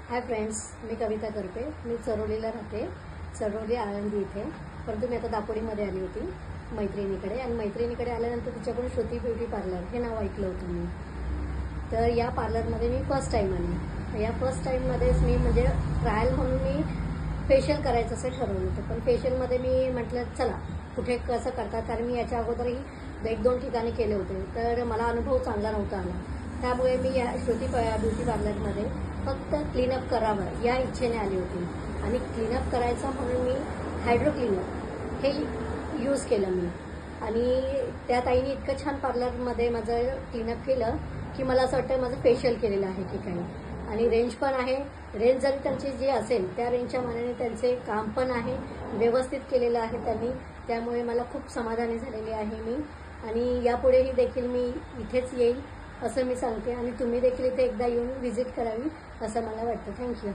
Hi friends, मी कविता करपे. मी चरोलीला राहते. चरोली आळंदी इथे. परंतु मी आता दापोडीमध्ये आली होती मैत्रिणीकडे. आणि मैत्रिणीकडे आल्यानंतर तिच्याकडून श्रुती ब्युटी पार्लर हे नाव ऐकलं होतं मी. तर या पार्लरमध्ये मी फर्स्ट टाईम आली. या फर्स्ट टाईममध्येच मी म्हणजे ट्रायल म्हणून मी फेशियल करायचं असं ठरवलं होतं. पण फेशियलमध्ये मी म्हटलं चला कुठे कसं करतात, कारण मी याच्या अगोदरही 1-2 ठिकाणी केले होते. तर मला अनुभव चांगला नव्हता आला. त्यामुळे मी या श्रुती ब्युटी पार्लरमध्ये फक्त क्लीनअप करावं या इच्छेने आली होती. आणि क्लीनअप करायचा म्हणून मी हायड्रो क्लीनर हे यूज केलं मी. आणि त्या ताईने इतकं छान पार्लरमध्ये माझं क्लीनअप केलं की मला असं वाटतं माझं फेशियल केलेलं आहे की काही. आणि रेंज पण आहे. रेंज जरी त्यांची जी असेल त्या रेंजच्या मानाने त्यांचे काम पण आहे, व्यवस्थित केलेलं आहे त्यांनी. त्यामुळे मला खूप समाधानी झालेली आहे मी. आणि यापुढेही देखील मी इथेच येईल असं मी सांगते. आणि तुम्ही देखील इथे एकदा येऊन व्हिजिट करावी असं मला वाटतं. थँक्यू.